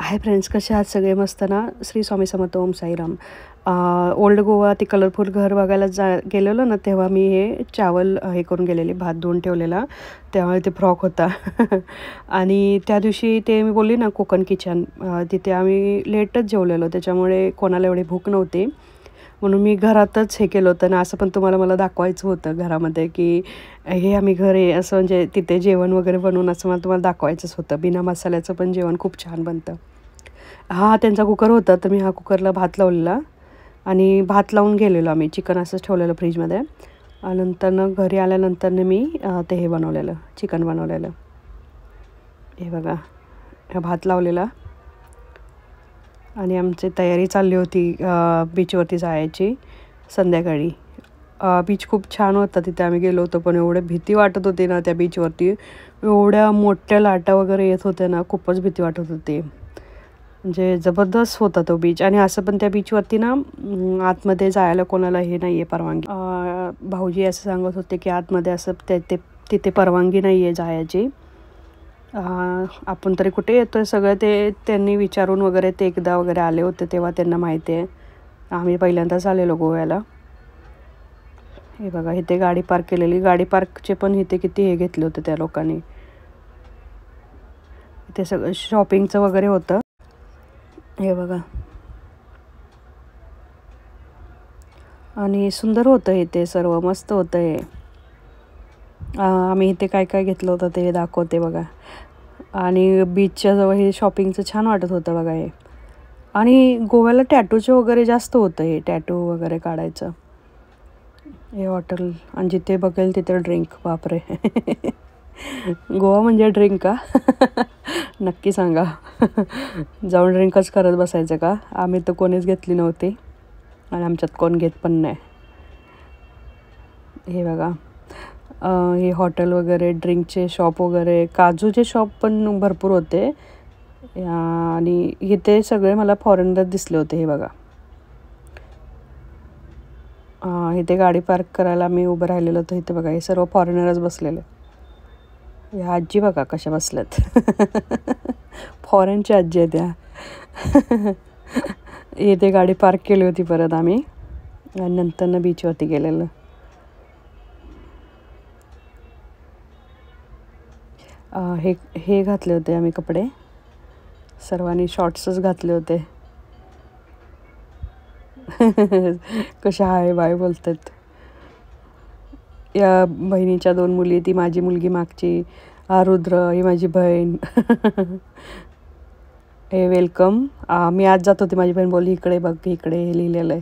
Hi friends, कसे आहात सगळे? मस्त ना? श्री स्वामी समर्थ, ओम साईराम. ओल्ड गोवा ते कलरफुल घर बघायला गेलेलो ना, तेव्हा मी हे चावल हे करून गेलेले, भात धुवून ठेवलेला. त्यामुळे ते फ्रॉक होता. आणि त्या दिवशी ते मी बोलली ना कोकण किचन, तिथे आम्ही लेटच जेवलेलो, त्याच्यामुळे कोणाला एवढी भूक नव्हती. म्हणून मी घरातच हे केलं होतं ना, असं पण मला दाखवायचं होतं घरामध्ये, की हे आम्ही घर आहे असं, म्हणजे तिथे जेवण वगैरे बनवून असं तुम्हाला दाखवायचंच होतं. बिना मसाल्याचं पण जेवण खूप छान बनतं. हा त्यांचा कुकर होता, तर मी हा कुकरला भात लावलेला आणि भात लावून गेलेलो आम्ही. चिकन असंच ठेवलेलं फ्रीजमध्ये. नंतरनं घरी आल्यानंतरनं मी ते हे बनवलेलं, चिकन बनवलेलं. हे बघा, भात लावलेला आणि आमची तयारी चालली होती बीचवरती जायची संध्याकाळी. बीच खूप छान होता, तिथे आम्ही गेलो होतो, पण एवढं भीती वाटत होती ना त्या बीचवरती. एवढ्या मोठ्या लाटा वगैरे येत होत्या ना, खूपच भीती वाटत होती. म्हणजे जबरदस्त होता तो बीच. आणि असं पण त्या बीचवरती ना आतमध्ये जायला कोणाला हे नाही आहे, परवानगी. भाऊजी असं सांगत होते की आतमध्ये असं तिथे परवानगी नाही आहे जायची. आपण तरी कुठे येतो आहे, सगळं ते त्यांनी विचारून वगैरे ते एकदा वगैरे आले होते, तेव्हा त्यांना माहिती आहे. आम्ही पहिल्यांदाच आलेलो गोव्याला. हे बघा, इथे गाडी पार्क केलेली. गाडी पार्कचे पण इथे किती हे घेतले होते त्या लोकांनी. इथे सगळं शॉपिंगचं वगैरे होतं. हे बघा, आणि सुंदर होतं इथे, सर्व मस्त होतं हे. आम्ही इथे काय काय घेतलं होतं ते दाखवते बघा. आणि बीचच्या जवळ हे शॉपिंगचं छान वाटत होतं बघा हे. आणि गोव्याला टॅटूचे वगैरे जास्त होतं, हे टॅटू वगैरे काढायचं हे हॉटेल. आणि जिथे बघेल तिथे ड्रिंक. बापरे. गोवा म्हणजे ड्रिंक का? नक्की सांगा. जाऊन ड्रिंकच करत बसायचं का? आम्ही तर कोणीच घेतली नव्हती आणि आमच्यात कोण घेत पण नाही. हे बघा, हे हॉटेल वगैरे, ड्रिंकचे शॉप वगैरे, काजूचे शॉप पण भरपूर होते. आणि इथे सगळे मला फॉरेनर दिसले होते. हे बघा, इथे गाडी पार्क करायला मी उभं राहिलेलं होतं. इथे बघा, हे सर्व फॉरेनरच बसलेले. ह्या आजी बघा कशा बसल्यात. फॉरेनच्या आजी आहेत त्या. इथे गाडी पार्क केली होती परत आम्ही, आणि नंतरनं बीचवरती गेलेलं. हे घातले होते आम्ही कपडे, सर्वांनी शॉर्ट्सच घातले होते. कशा हाय बाय बोलतात. या बहिणीच्या 2 मुली, ती माझी मुलगी मागची, रुद्र ही माझी बहीण. हे वेलकम. मी आज जात होती, माझी बहीण बोलली इकडे बघ, इकडे हे लिहिलेलं आहे.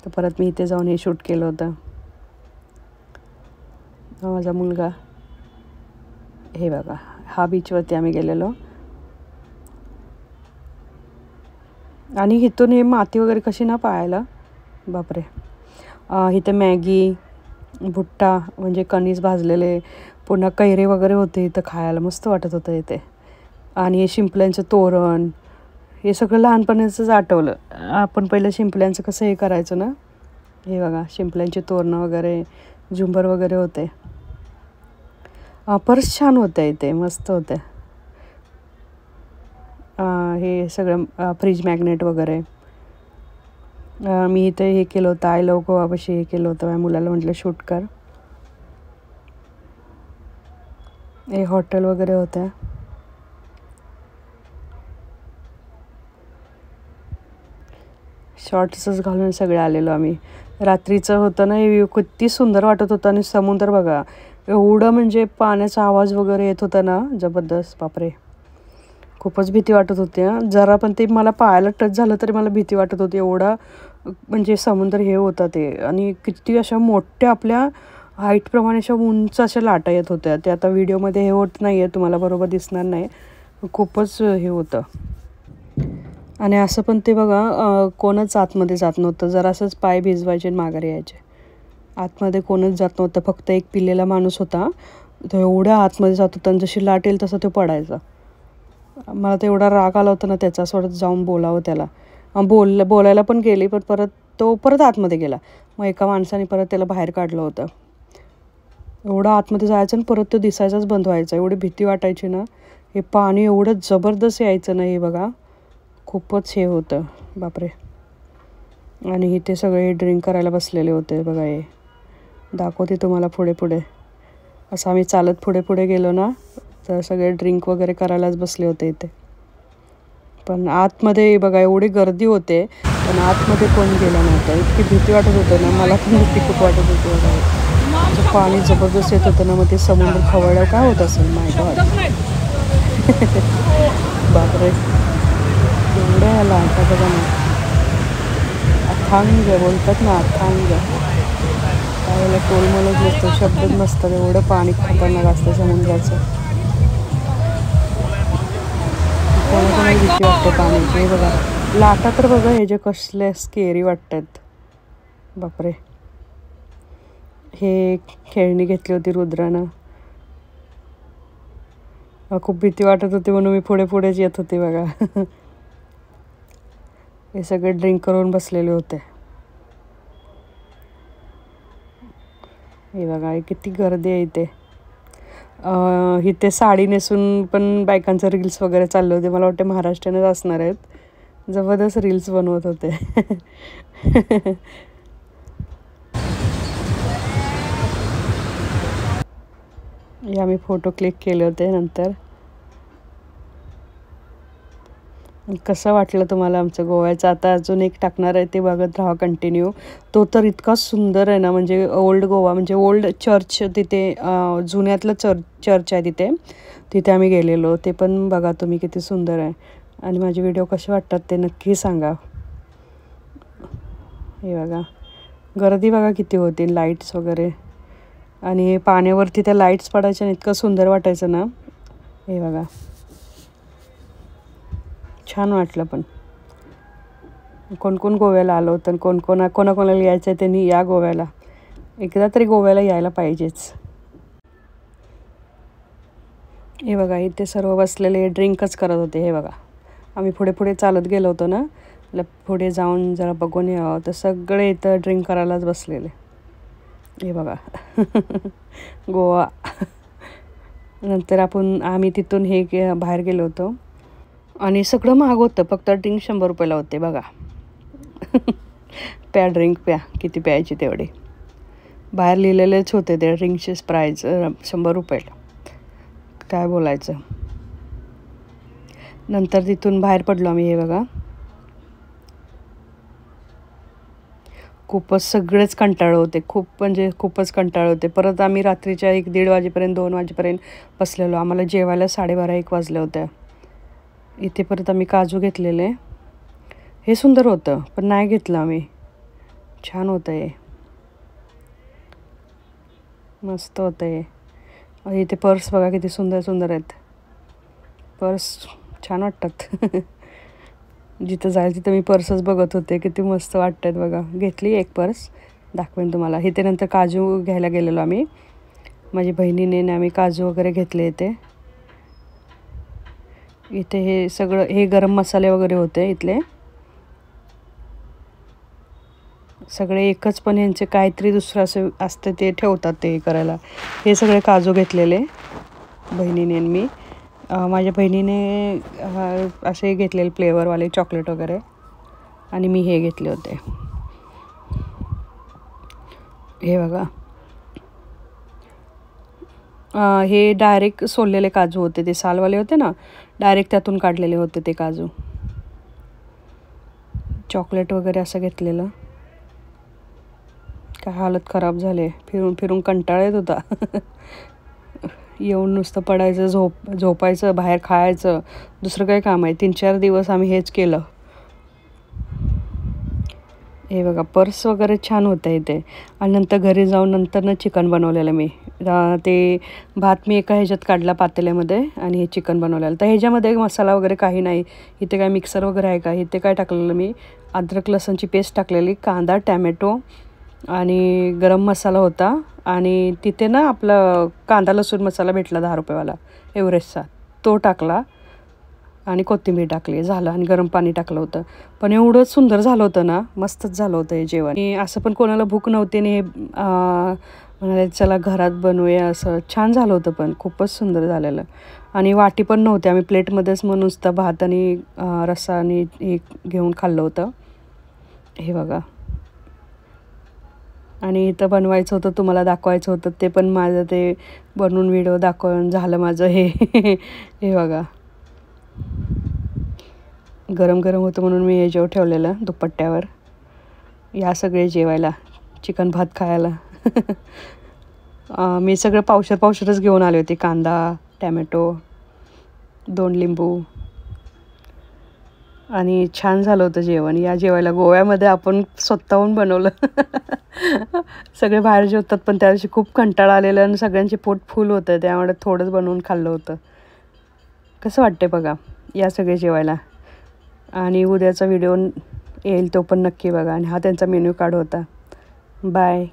तर परत मी इथे जाऊन हे शूट केलं होतं. माझा मुलगा. हे बघा, हा बीचवरती आम्ही गेलेलो. आणि इथून हे माती वगैरे कशी ना पाहायला, बापरे. इथे मॅगी, भुट्टा म्हणजे कणीस भाजलेले, पुन्हा कैरे वगैरे होते इथं खायला, मस्त वाटत होतं इथे. आणि हे शिंपल्यांचं तोरण, हे सगळं लहानपणीचंच आठवलं. आपण पहिलं शिंपल्यांचं कसं हे करायचं ना. हे बघा, शिंपल्यांचे तोरणं वगैरे, झुंबर वगैरे होते. पर्स छान होत्या इथे, मस्त होत्या. हे सगळं फ्रीज मॅग्नेट वगैरे. मी इथे हे केलं होतं, आय लव्ह गोवापाशी हे केलं होतं. माझ्या मुलाला म्हटलं शूट कर. हे हॉटेल वगैरे होत्या. शॉर्ट्सच घालून सगळे आलेलो आम्ही. रात्रीचं होतं ना हे व्ह्यू, किती सुंदर वाटत होतं. आणि समुद्र बघा, एवढं म्हणजे पाण्याचा आवाज वगैरे येत होता ना, जबरदस्त. बापरे, खूपच भीती वाटत होती. जरा पण ते मला पायाला टच झालं तरी मला भीती वाटत होती, एवढा म्हणजे समुद्र हे होता ते. आणि किती अशा मोठ्या, आपल्या हाईटप्रमाणे अशा उंच अशा लाटा येत होत्या. ते आता व्हिडिओमध्ये हे होत नाही आहे, तुम्हाला बरोबर दिसणार नाही. खूपच हे होतं. आणि असं पण ते बघा, कोणच आतमध्ये जात नव्हतं. जरासंच पाय भिजवायचे आणि माघारी यायचे. आतमध्ये कोणच जात नव्हतं, फक्त एक पिलेला माणूस होता, तो एवढ्या आतमध्ये जात होता आणि जशी लाट येईल तसं तो पडायचा. मला तर एवढा राग आला होता ना त्याचा, असं वाटत जाऊन बोलावं त्याला. बोलायला पण गेली, पण परत आतमध्ये गेला. मग एका माणसाने परत त्याला बाहेर काढलं होतं. एवढं आतमध्ये जायचं आणि परत तो दिसायचाच बंद व्हायचा. एवढी भीती वाटायची ना. हे पाणी एवढं जबरदस्त यायचं ना, हे बघा. खूपच हे होतं बापरे. आणि इथे सगळे ड्रिंक करायला बसलेले होते बघा. हे दाखवते तुम्हाला पुढे पुढे. असं आम्ही चालत पुढे पुढे गेलो ना तर सगळे ड्रिंक वगैरे करायलाच बसले होते इथे. पण आतमध्ये बघा एवढी गर्दी होते पण आतमध्ये कोण गेलं नव्हतं. इतकी भीती वाटत होतं ना, मला पण भीती खूप वाटत होती बघा. पाणी जबरदस्त येत होतं ना, मग ते समुद्र खवळल्यावर काय होत असेल माय गॉड. बापरे एवढ्या लाटा बघा ना, अथांग बोलतात ना, अथांग. त्यावेळेला टोलमोलच नसतं, शब्दच नसतात, एवढं पाणी खतरनाक असतं समुद्राचं. कोणाकोणाला भीती वाटते पाण्याची. हे बघा लाटा तर बघा हे जे कसले स्केरी वाटतात बापरे. हे खेळणी घेतली होती रुद्रानं. खूप भीती वाटत होती म्हणून मी पुढे पुढेच येत होते बघा. हे सगळे ड्रिंक करून बसलेले होते. हे बघा किती गर्दी आहे इथे. इथे साडी नेसून पण बायकांचं रील्स वगैरे चालले होते. मला वाटते महाराष्ट्रानेच असणार आहेत. जबरदस्त रील्स बनवत होते. हे आम्ही फोटो क्लिक केले होते. नंतर कसं वाटलं तुम्हाला आमचं गोव्याचं. आता अजून एक टाकणार आहे, ते बघत राहा कंटिन्यू. तो तर इतका सुंदर आहे ना, म्हणजे ओल्ड गोवा, म्हणजे ओल्ड चर्च तिथे, जुन्यातलं चर्च आहे तिथे. तिथे आम्ही गेलेलो. ते पण बघा तुम्ही किती सुंदर आहे. आणि माझे व्हिडिओ कसे वाटतात ते नक्की सांगा. हे बघा गर्दी बघा किती होती, लाईट्स वगैरे. आणि पाण्यावरती त्या लाईट्स पडायच्या, इतकं सुंदर वाटायचं ना. हे बघा छान वाटलं. पण कोण कोण गोव्याला आलं होतं, कोणाकोणाला यायचं आहे त्यांनी या गोव्याला. एकदा तरी गोव्याला यायला पाहिजेच. हे बघा इथे सर्व बसलेले ड्रिंकच करत होते. हे बघा आम्ही पुढे पुढे चालत गेलो होतो ना, पुढे जाऊन जरा बघून यावं तर सगळे इथं ड्रिंक करायलाच बसलेले. हे बघा गोवा. नंतर आम्ही तिथून हे बाहेर गेलो होतो आणि सगळं महाग होतं. फक्त ड्रिंक 100 रुपयाला होते बघा. प्या ड्रिंक प्या, किती प्यायची तेवढे. बाहेर लिहिलेलेच होते ते ड्रिंकचे प्राईज 100 रुपयाला. काय बोलायचं. नंतर तिथून बाहेर पडलो आम्ही. हे बघा खूपच सगळेच कंटाळले होते, खूप म्हणजे खूपच कंटाळले होते. परत आम्ही रात्रीच्या 1-1:30 वाजेपर्यंत 2 वाजेपर्यंत बसलेलो. आम्हाला जेवायला 12:30-1 वाजले होते. इथे परत आम्ही काजू घेतलेले. हे सुंदर होतं पण नाही घेतलं आम्ही. छान होतं हे, मस्त होतं हे. इथे पर्स बघा किती सुंदर सुंदर आहेत. पर्स छान वाटतात. जिथं जाईल तिथं मी पर्सच बघत होते, किती मस्त वाटतात बघा. घेतली एक पर्स, दाखवेन तुम्हाला. इथे नंतर काजू घ्यायला गेलेलो आम्ही, माझी बहिणीने आम्ही काजू वगैरे घेतले. इथे हे सगळं हे गरम मसाले वगैरे होते इथले सगळे. एकच पण यांचे काहीतरी दुसरं असं असतं ते ठेवतात ते करायला. हे सगळे काजू घेतलेले बहिणीने मी. माझ्या बहिणीने असे घेतलेले फ्लेवरवाले चॉकलेट वगैरे, आणि मी हे घेतले होते. हे बघा हे डायरेक्ट सोललेले काजू होते. ते सालवाले होते ना, डायरेक्ट त्यातून काढलेले होते ते काजू. चॉकलेट वगैरे असं घेतलेलं. काय हालत खराब झाले, फिरून फिरून कंटाळा येत होता. येऊन नुसतं पडायचं, झोपायचं, बाहेर खायचं, दुसरं काही काम आहे. 3-4 दिवस आम्ही हेच केलं. हे बघा पर्स वगैरे छान होतं इथे. आणि नंतर घरी जाऊन नंतर चिकन बनवलेलं मी. ते भात मी एका ह्याच्यात काढला पातेल्यामध्ये आणि हे चिकन बनवलेलं. तर ह्याच्यामध्ये मसाला वगैरे काही नाही. इथे काय मिक्सर वगैरे आहे का. इथे काय टाकलेलं मी, अद्रक लसूणची पेस्ट टाकलेली, कांदा, टॅमॅटो आणि गरम मसाला होता. आणि तिथे ना आपला कांदा लसूण मसाला भेटला 10 रुपयेवाला एव्हरेस्टचा, तो टाकला आणि कोथिंबीर टाकली, झालं. आणि गरम पाणी टाकलं होतं. पण एवढं सुंदर झालं होतं ना, मस्तच झालं होतं हे जेवण. असं पण कोणाला भूक नव्हती आणि हे म्हणाले चला घरात बनवूया असं. छान झालं होतं पण खूपच सुंदर झालेलं. आणि वाटी पण नव्हती, आम्ही प्लेटमध्येच मग नुसता भात आणि रस्सा आणि हे घेऊन खाल्लं होतं. हे बघा. आणि इथं बनवायचं होतं, तुम्हाला दाखवायचं होतं, ते पण माझं ते बनवून व्हिडिओ दाखवून झालं माझं हे. हे बघा. गरम गरम होतं म्हणून मी ह्याच्यावर ठेवलेलं दुपट्ट्यावर. या सगळे जेवायला, चिकन भात खायला. मी सगळं पावशरच घेऊन आले होते. कांदा, टॅमॅटो, 2 लिंबू. आणि छान झालं होतं जेवण. या जेवायला. गोव्यामध्ये आपण स्वतःहून बनवलं. सगळे बाहेर जेवतात, पण त्या दिवशी खूप कंटाळा आलेला आणि सगळ्यांचे पोट फुल होतं, त्यामुळे थोडंच बनवून खाल्लं होतं. कसं वाटते बघा, या सगळे जेवायला. आणि उद्याचा व्हिडिओ येईल तो पण नक्की बघा. आणि हा त्यांचा मेन्यू कार्ड होता. बाय.